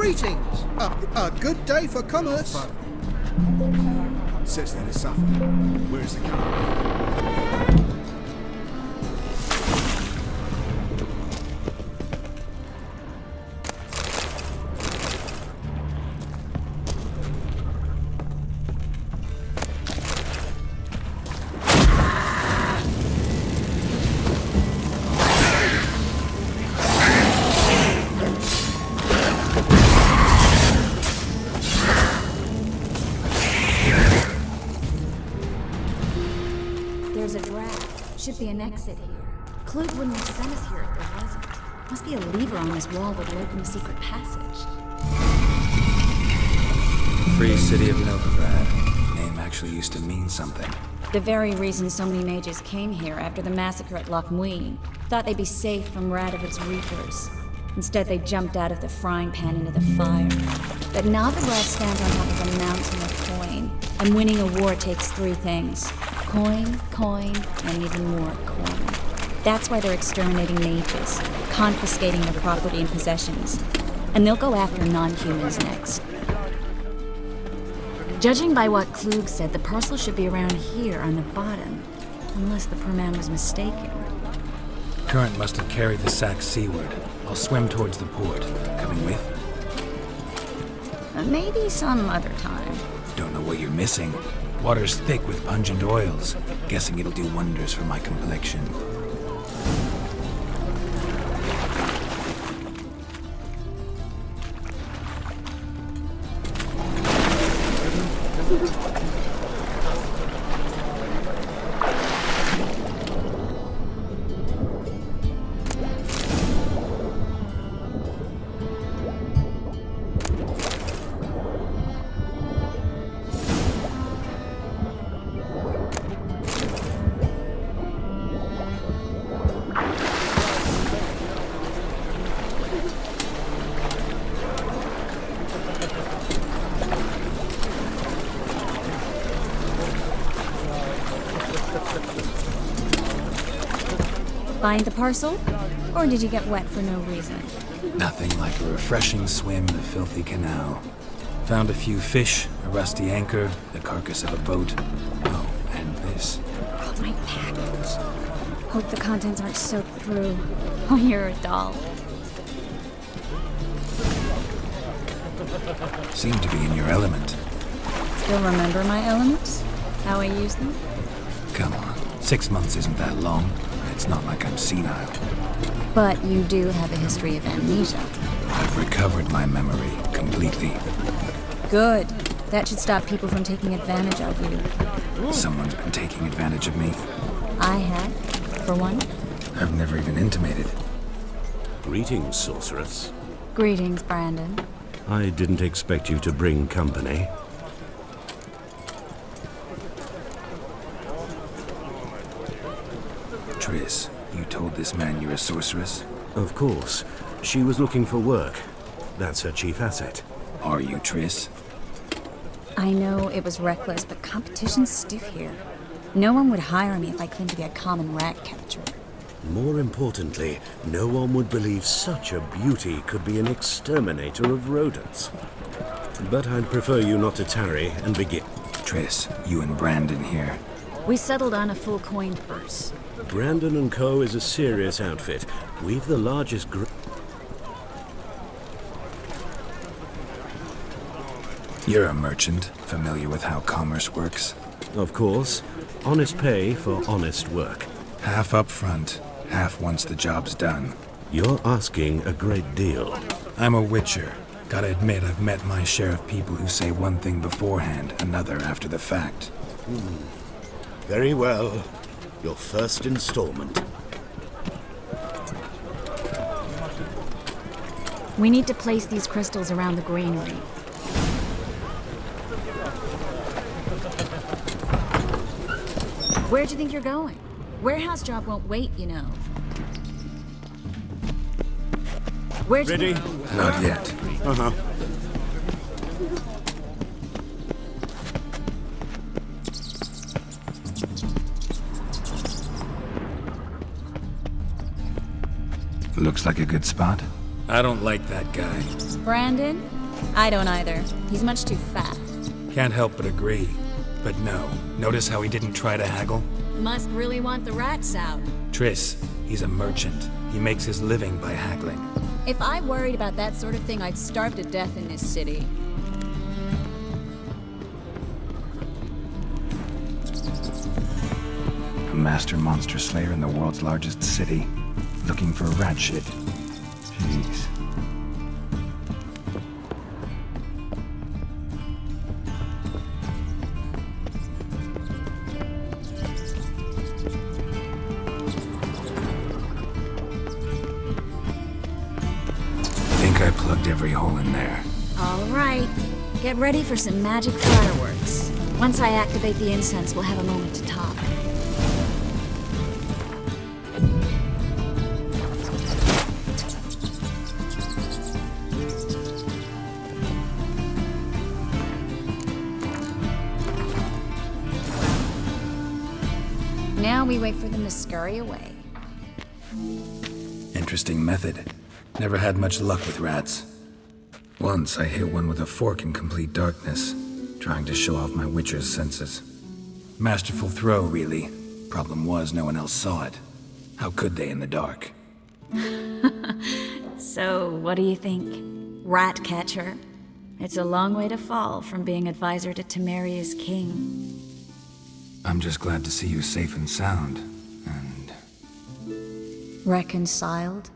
Greetings! A good day for commerce. Says that is suffer. Where is the car? There's a draft. Should be an exit here. Klug wouldn't have sent us here if there wasn't. Must be a lever on this wall that will open the secret passage. Free city of Novigrad. Name actually used to mean something. The very reason so many mages came here after the massacre at Loch Muin. Thought they'd be safe from Radovic's reapers. Instead, they jumped out of the frying pan into the fire. But Novigrad stands on top of a mountain of coin. And winning a war takes three things. Coin, coin, and even more coin. That's why they're exterminating mages, confiscating their property and possessions. And they'll go after non-humans next. Judging by what Klug said, the parcel should be around here on the bottom. Unless the poor man was mistaken. Current must have carried the sack seaward. I'll swim towards the port. Coming with? Maybe some other time. Don't know what you're missing. Water's thick with pungent oils. Guessing it'll do wonders for my complexion. Find the parcel? Or did you get wet for no reason? Nothing like a refreshing swim in the filthy canal. Found a few fish, a rusty anchor, the carcass of a boat. Oh, and this. Oh, my package. Hope the contents aren't soaked through. Oh, you're a doll. Seem to be in your element. Still remember my elements? How I use them? Come on, 6 months isn't that long. It's not like I'm senile. But you do have a history of amnesia. I've recovered my memory completely. Good. That should stop people from taking advantage of you. Someone's been taking advantage of me. I had, for one. I've never even intimated. Greetings, sorceress. Greetings, Brandon. I didn't expect you to bring company. Triss, you told this man you're a sorceress? Of course. She was looking for work. That's her chief asset. Are you, Triss? I know it was reckless, but competition's stiff here. No one would hire me if I claimed to be a common rat catcher. More importantly, no one would believe such a beauty could be an exterminator of rodents. But I'd prefer you not to tarry and begin. Triss, you and Brandon here. We settled on a full coin purse. Brandon and Co. is a serious outfit. We've the largest You're a merchant, familiar with how commerce works? Of course. Honest pay for honest work. Half up front, half once the job's done. You're asking a great deal. I'm a witcher. Gotta admit, I've met my share of people who say one thing beforehand, another after the fact. Very well. Your first installment. We need to place these crystals around the granary. Where do you think you're going? Warehouse job won't wait, you know. Where'd you Ready? Not yet. Uh-huh. Looks like a good spot. I don't like that guy. Brandon? I don't either. He's much too fat. Can't help but agree. But no, notice how he didn't try to haggle? Must really want the rats out. Triss, he's a merchant. He makes his living by haggling. If I worried about that sort of thing, I'd starve to death in this city. A master monster slayer in the world's largest city. Looking for rat shit. Jeez. Think I plugged every hole in there. All right. Get ready for some magic fireworks. Once I activate the incense, we'll have a moment to talk. Now we wait for them to scurry away. Interesting method. Never had much luck with rats. Once I hit one with a fork in complete darkness, trying to show off my witcher's senses. Masterful throw, really. Problem was, no one else saw it. How could they in the dark? So, what do you think? Rat catcher? It's a long way to fall from being advisor to Temeria's king. I'm just glad to see you safe and sound, and... Reconciled?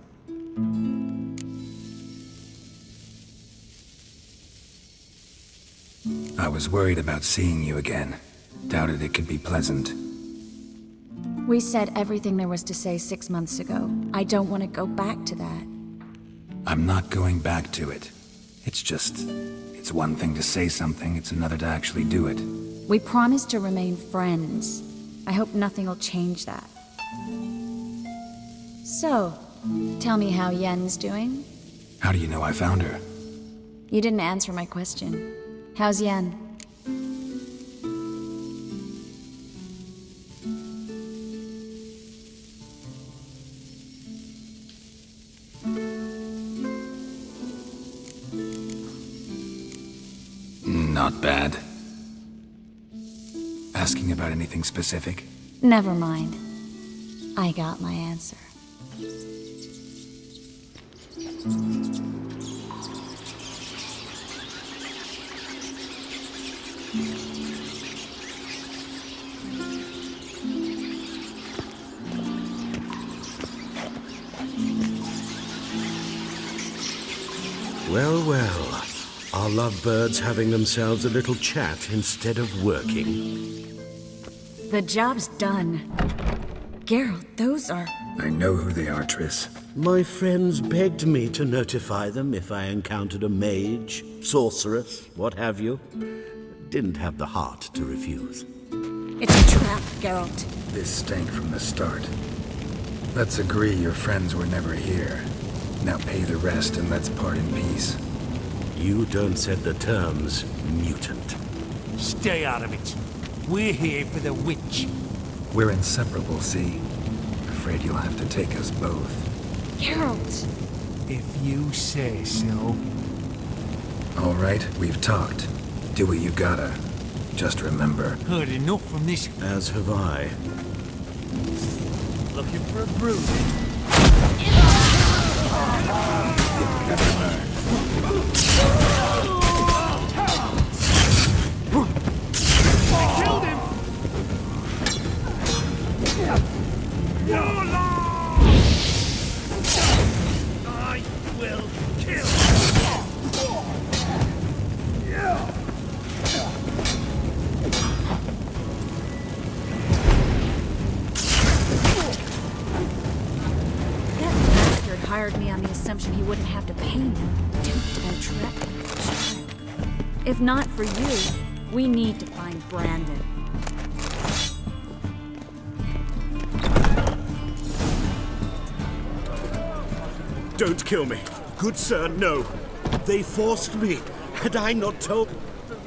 I was worried about seeing you again. Doubted it could be pleasant. We said everything there was to say 6 months ago. I don't want to go back to that. I'm not going back to it. It's just... It's one thing to say something, it's another to actually do it. We promised to remain friends. I hope nothing will change that. So, tell me how Yen's doing? How do you know I found her? You didn't answer my question. How's Yen? Not bad. Asking about anything specific? Never mind. I got my answer. Well, well. Are lovebirds having themselves a little chat instead of working? The job's done. Geralt, those are... I know who they are, Triss. My friends begged me to notify them if I encountered a mage, sorceress, what have you. Didn't have the heart to refuse. It's a trap, Geralt. This stank from the start. Let's agree your friends were never here. Now pay the rest and let's part in peace. You don't set the terms, mutant. Stay out of it. We're here for the witch. We're inseparable, see? Afraid you'll have to take us both. Geralt! If you say so. All right, we've talked. Do what you gotta. Just remember. Heard enough from this. As have I. Looking for a bruise. Never mind. Killed him! You're I will kill. That bastard hired me on the assumption he wouldn't have to pay me. Duped and trapped. If not for you, we need to find Brandon. Don't kill me. Good sir, no. They forced me. Had I not told...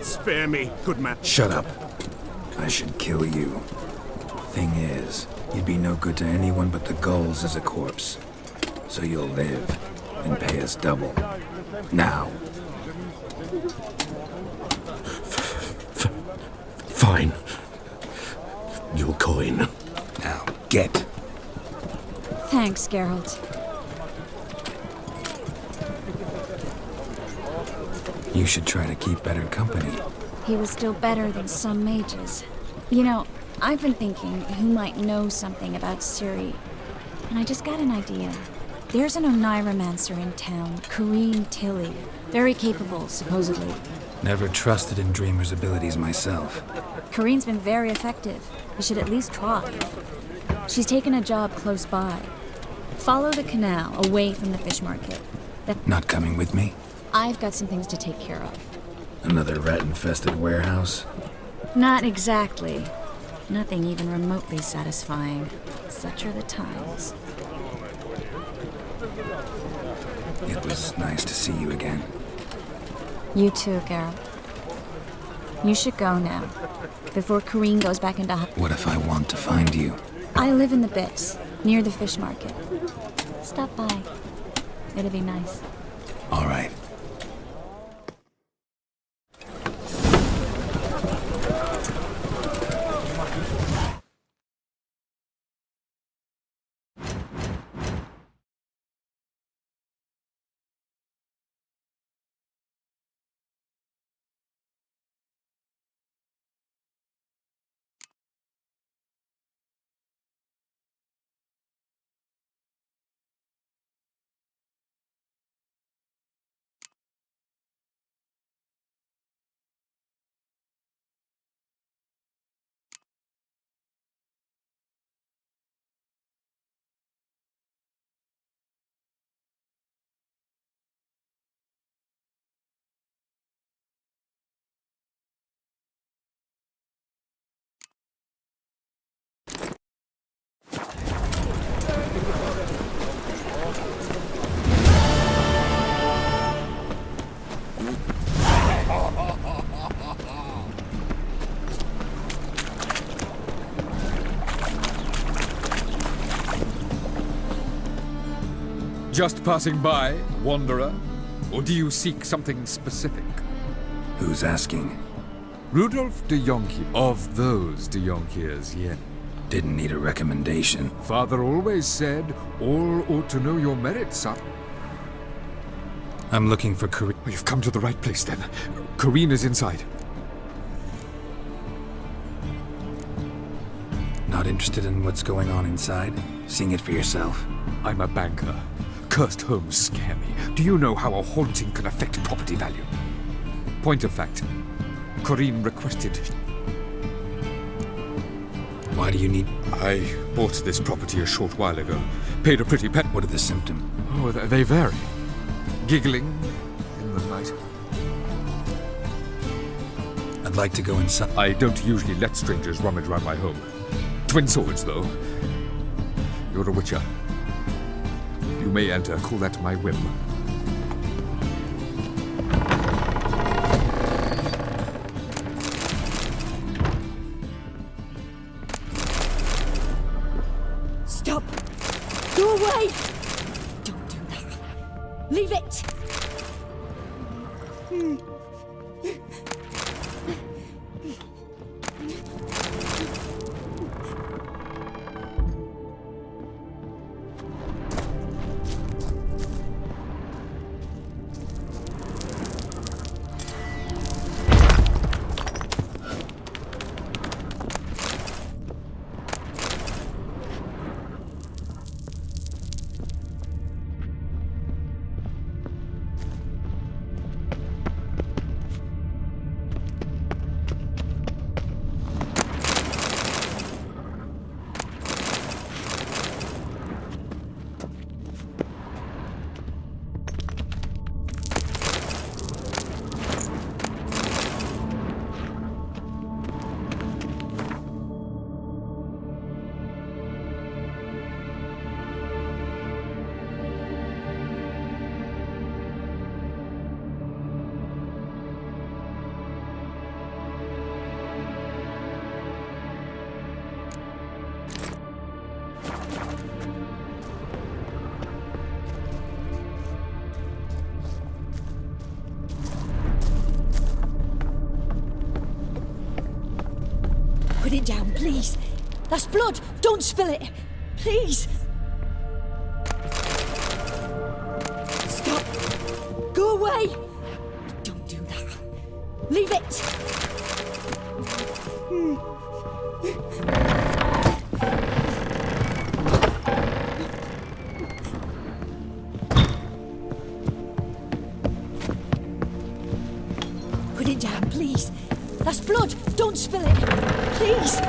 Spare me, good man. Shut up. I should kill you. Thing is, you'd be no good to anyone but the gulls as a corpse. So you'll live. and pay us double. Now. Fine. Your coin. Now, get. Thanks, Geralt. You should try to keep better company. He was still better than some mages. You know, I've been thinking who might know something about Ciri, and I just got an idea. There's an Oneiromancer in town, Corrine Tilly. Very capable, supposedly. Never trusted in Dreamer's abilities myself. Corrine's been very effective. You should at least try. She's taken a job close by. Follow the canal, away from the fish market. Not coming with me? I've got some things to take care of. Another rat-infested warehouse? Not exactly. Nothing even remotely satisfying. Such are the times. It was nice to see you again. You too, Geralt. You should go now, before Corrine goes back into... What if I want to find you? I live in the Bits, near the fish market. Stop by. It'll be nice. All right. Just passing by, wanderer? Or do you seek something specific? Who's asking? Rudolf de Jonkier. Of those de Jonkiers, yeah. Didn't need a recommendation. Father always said, all ought to know your merits, son. I'm looking for Corrine. You've come to the right place, then. Corrine is inside. Not interested in what's going on inside? Seeing it for yourself? I'm a banker. Cursed homes scare me. Do you know how a haunting can affect property value? Point of fact, Corrine requested... Why do you need... I bought this property a short while ago. Paid a pretty penny. What are the symptoms? Oh, they vary. Giggling in the night. I'd like to go inside. I don't usually let strangers rummage around my home. Twin swords, though. You're a witcher. You may enter. Call that my whim. Stop! Go away! Don't do that. Leave it! Put it down, please. That's blood. Don't spill it. Please. Stop. Go away. Don't do that. Leave it. Put it down, please. That's blood. Don't spill it. Please.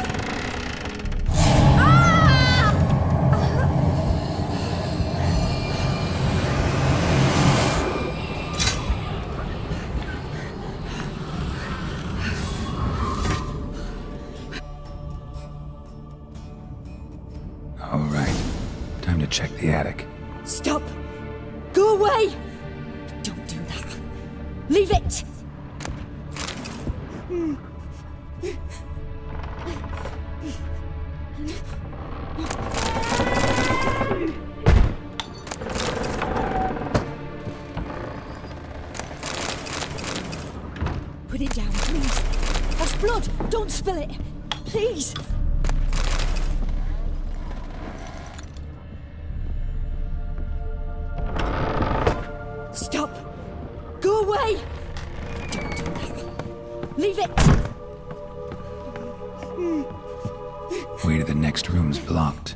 All right. Time to check the attic. Stop. Go away. Don't do that. Leave it. Put it down, please. That's blood. Don't spill it. Please. Stop. Go away. Don't do that. Leave it. Way to the next room's blocked.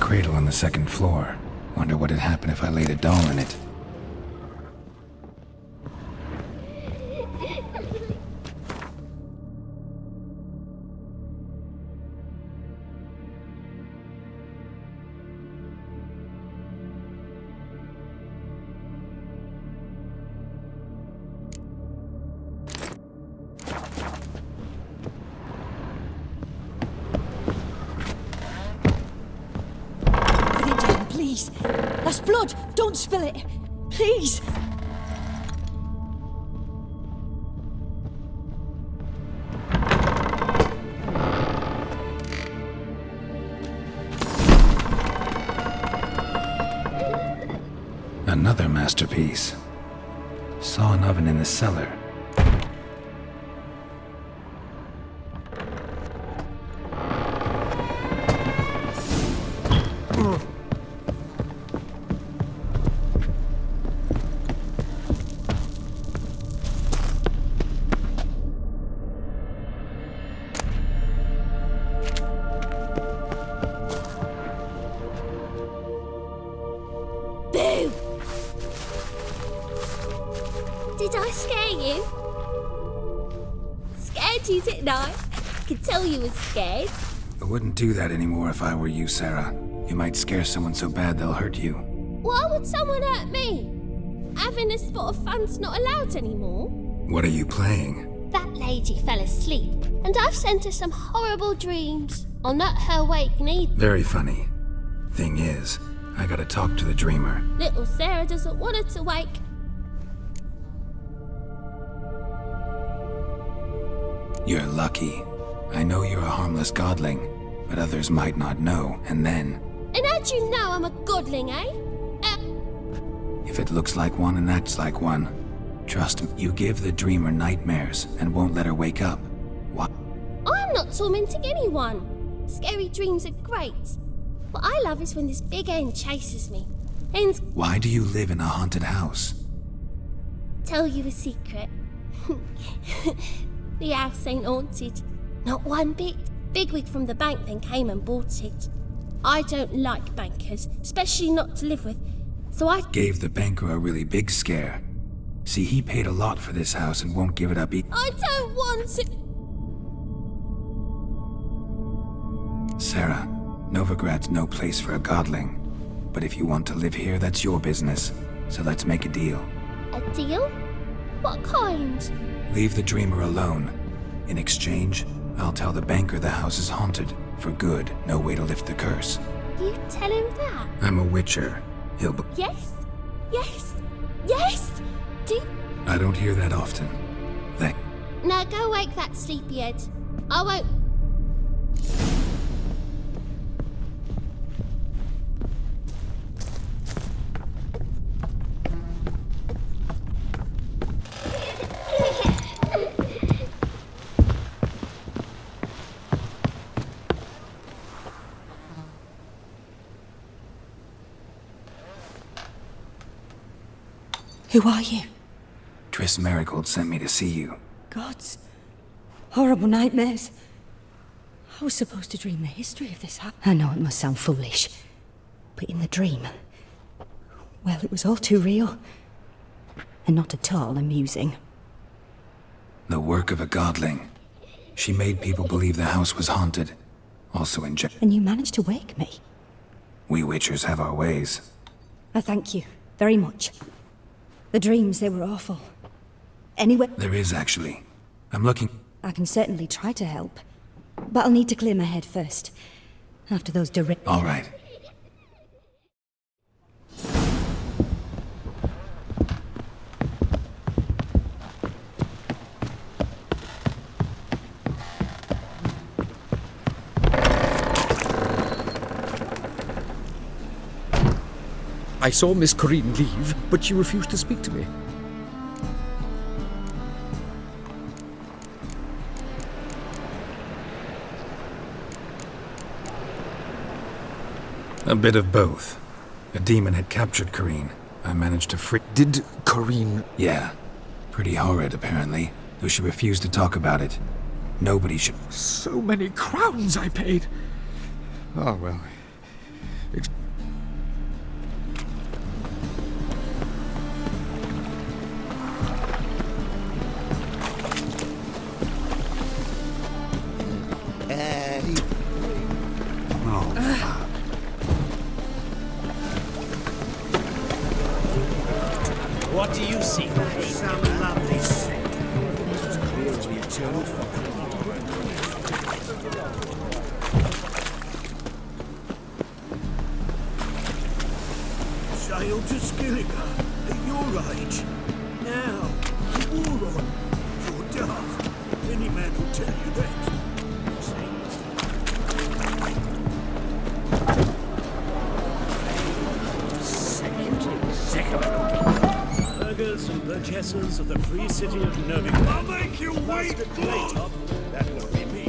Cradle on the second floor. Wonder what would happen if I laid a doll in it. Please. That's blood. Don't spill it. Please. Another masterpiece. Saw an oven in the cellar. Did I scare you? Scared you, didn't I? I could tell you was scared. I wouldn't do that anymore if I were you, Sarah. You might scare someone so bad they'll hurt you. Why would someone hurt me? Having a spot of fun's not allowed anymore. What are you playing? That lady fell asleep, and I've sent her some horrible dreams. I'll not her wake neither. Very funny. Thing is, I gotta talk to the dreamer. Little Sarah doesn't want her to wake. You're lucky. I know you're a harmless godling, but others might not know, and then... And how'd you know I'm a godling, eh? If it looks like one and acts like one, trust me, you give the dreamer nightmares and won't let her wake up. What? I'm not tormenting anyone. Scary dreams are great. What I love is when this big end chases me. Ends... Why do you live in a haunted house? Tell you a secret. The house ain't haunted. Not one bit. Bigwig from the bank then came and bought it. I don't like bankers, especially not to live with, so I gave the banker a really big scare. See, he paid a lot for this house and won't give it up I don't want to... Sarah, Novigrad's no place for a godling. But if you want to live here, that's your business. So let's make a deal. A deal? What kind? Leave the dreamer alone. In exchange, I'll tell the banker the house is haunted. For good, no way to lift the curse. You tell him that? I'm a witcher. He'll be... Yes? Yes? Yes? Do... I don't hear that often. Now go wake that sleepyhead. I won't... Who are you? Triss Marigold sent me to see you. Gods. Horrible nightmares. I was supposed to dream the history of this house. I know it must sound foolish, but in the dream, well, it was all too real. And not at all amusing. The work of a godling. She made people believe the house was haunted. Also And you managed to wake me. We witchers have our ways. I thank you very much. The dreams, they were awful. Anyway... There is, actually. I'm looking... I can certainly try to help. But I'll need to clear my head first. After those direct... All right. I saw Miss Corinne leave, but she refused to speak to me. A bit of both. A demon had captured Corinne. I managed to free... Did Corinne... Yeah. Pretty horrid, apparently, though she refused to talk about it. Nobody should... So many crowns I paid! Oh, well... What do you see? Sound lovely. It's clear as the eternal fire. Sail to Skillinger at your age. Now, the war on. You're daft. Any man will tell you that. Burghers and burgesses of the free city of Novigrad. I'll make you wait! That would be me.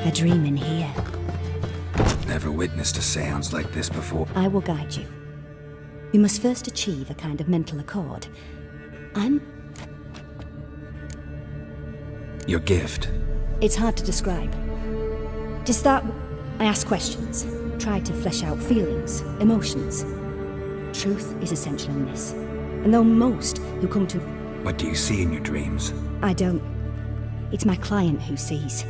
A dream in here. Never witnessed a seance like this before. I will guide you. We must first achieve a kind of mental accord. Your gift. It's hard to describe. To start, I ask questions, try to flesh out feelings, emotions. Truth is essential in this. And though most who come to... What do you see in your dreams? I don't. It's my client who sees.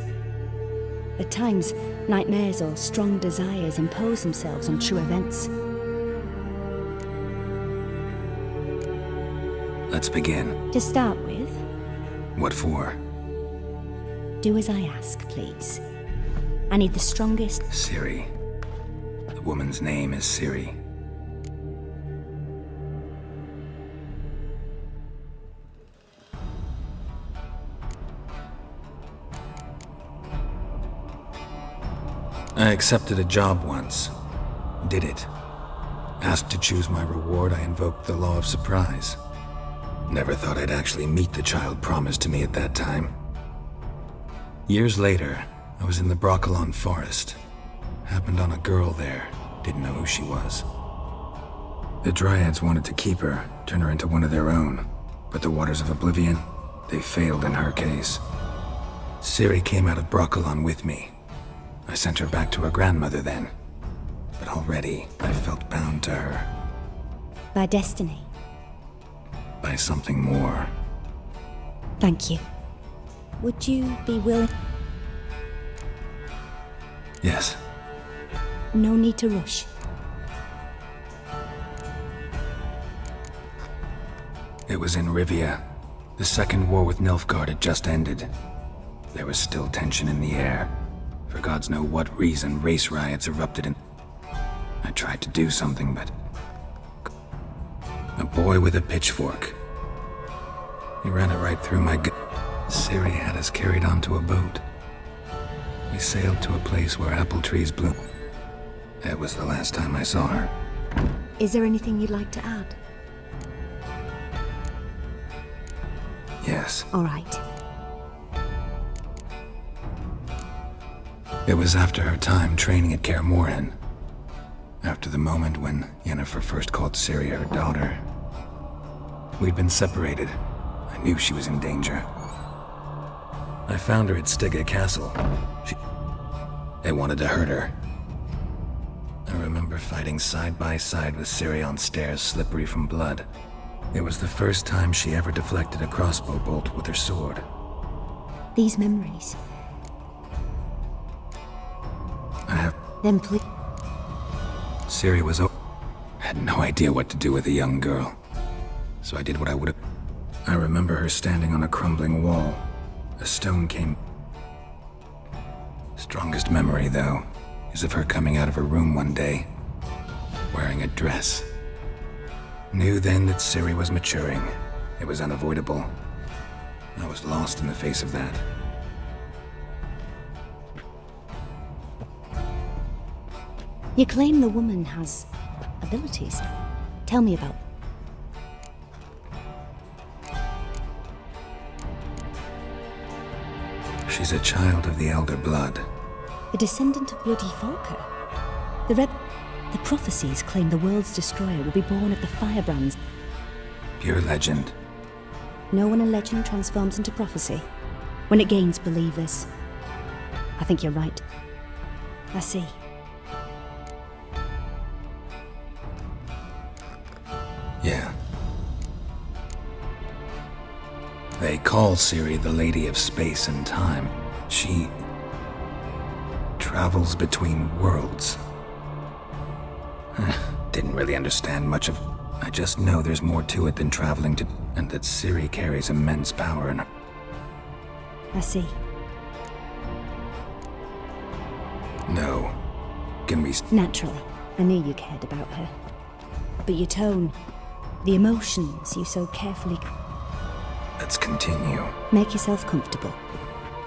At times, nightmares or strong desires impose themselves on true events. Let's begin. To start with, What for? do as I ask, please. I need the strongest... Ciri. The woman's name is Ciri. I accepted a job once. Did it. Asked to choose my reward, I invoked the law of surprise. Never thought I'd actually meet the child promised to me at that time. Years later, I was in the Broccolon forest. Happened on a girl there. Didn't know who she was. The Dryads wanted to keep her, turn her into one of their own. But the Waters of Oblivion, they failed in her case. Ciri came out of Broccolon with me. I sent her back to her grandmother then. But already, I felt bound to her. By destiny. by something more. Thank you. Would you be willing? Yes, No need to rush. it was in Rivia. The second war with Nilfgaard had just ended. There was still tension in the air. For gods know what reason, race riots erupted and I tried to do something, but... A boy with a pitchfork. He ran it right through my Ciri had us carried onto a boat. We sailed to a place where apple trees bloom. That was the last time I saw her. Is there anything you'd like to add? Yes. All right. It was after her time training at Kaer Morhen. After the moment when Yennefer first called Ciri her daughter. We'd been separated. I knew she was in danger. I found her at Stygga Castle. They wanted to hurt her. I remember fighting side by side with Ciri on stairs slippery from blood. It was the first time she ever deflected a crossbow bolt with her sword. These memories. I have... Then please. Ciri was had no idea what to do with a young girl. So I did what I would have... I remember her standing on a crumbling wall. A stone came... Strongest memory, though, is of her coming out of her room one day, wearing a dress. Knew then that Ciri was maturing. It was unavoidable. I was lost in the face of that. You claim the woman has abilities. Tell me about. She's a child of the Elder Blood. A descendant of bloody Falker. The prophecies claim the world's destroyer will be born of the firebrands. Pure legend. Know when a legend transforms into prophecy? When it gains believers. I think you're right. I see. Yeah. They call Ciri the Lady of Space and Time. She... travels between worlds. Didn't really understand much of... I just know there's more to it than traveling to... and that Ciri carries immense power in her. I see. No. Can we... Naturally. I knew you cared about her. But your tone, the emotions you so carefully... Let's continue. Make yourself comfortable.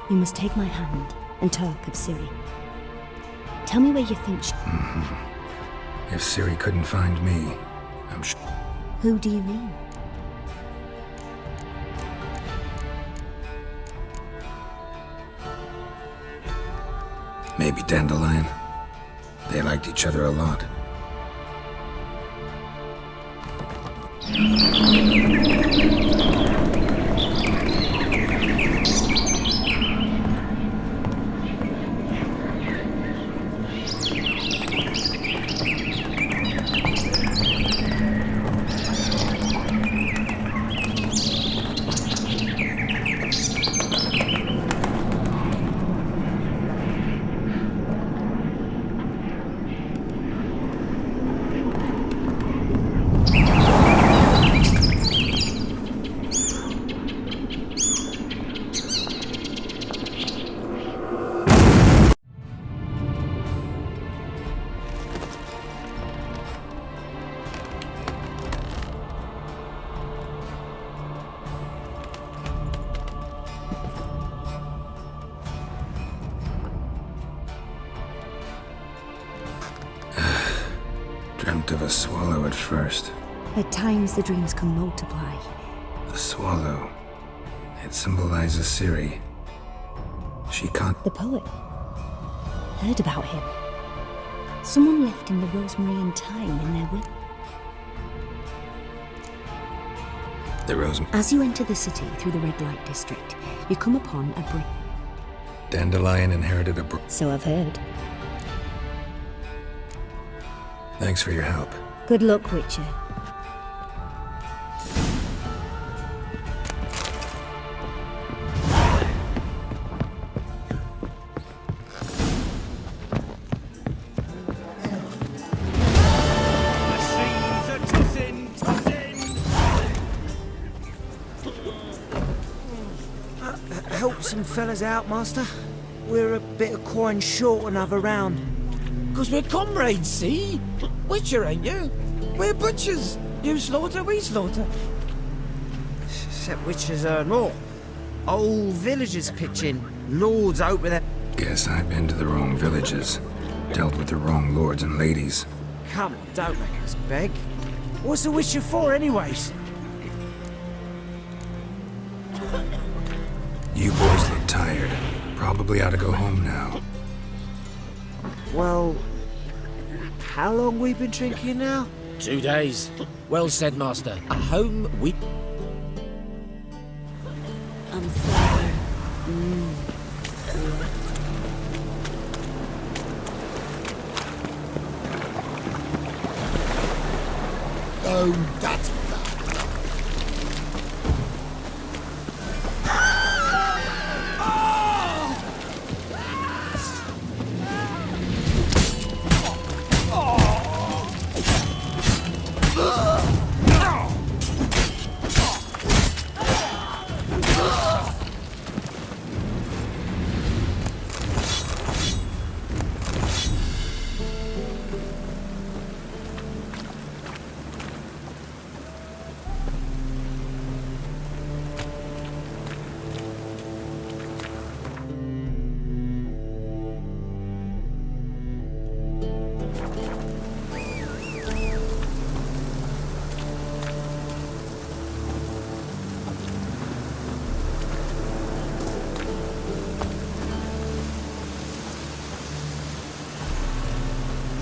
You must take my hand and talk of Ciri. Tell me where you think she... If Ciri couldn't find me, I'm sure... Who do you mean? Maybe Dandelion. They liked each other a lot. Dreamt of a swallow at first. At times the dreams can multiply. The swallow. It symbolizes Ciri. She can't... The poet. Heard about him. Someone left in the Rosemary Time in their will. The Rose... As you enter the city through the red light district, you come upon a bridge. Dandelion inherited a... So I've heard. Thanks for your help. Good luck, Witcher. some fellas out, Master. We're a bit of coin short another round. 'Cause we're comrades, see? Witcher, ain't you? We're butchers. You slaughter, we slaughter. Except witches earn more. Old villagers pitch in. Lords out with their... Guess I've been to the wrong villages. Dealt with the wrong lords and ladies. Come on, don't make us beg. What's a witcher for, anyways? You boys look tired. Probably ought to go home now. Well, how long we been drinking now? 2 days. Well said, Master. A home we... I'm sorry. Oh, that's bad.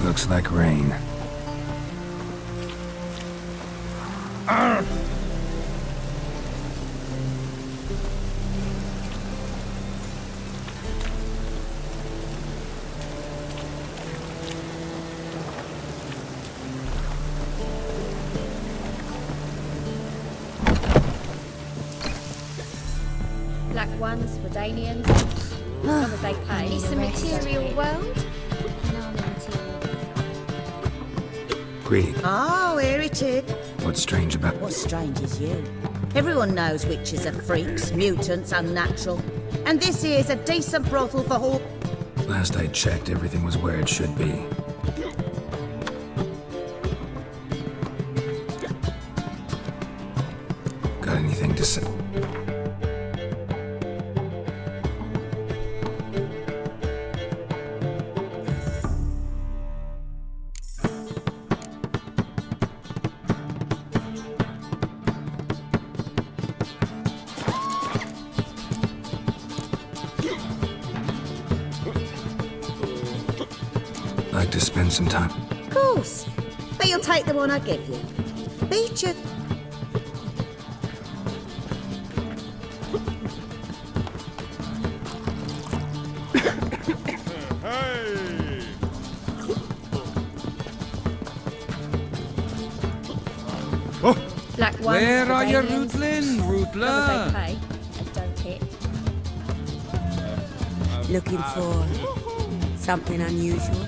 Looks like rain. Black ones for Danians. As long as they pay. It's the material world. Greeting. Oh, here it is. What's strange about... What's strange is you. Everyone knows witches are freaks, mutants, unnatural. And this here's a decent brothel for all... Last I checked, everything was where it should be. Got anything to say? Like to spend some time. Of course. But you'll take the one I give you. Beat you. Black ones Where for are you, Danians. Rootlin? As long Rootler? as they pay and don't hit. Looking for something unusual?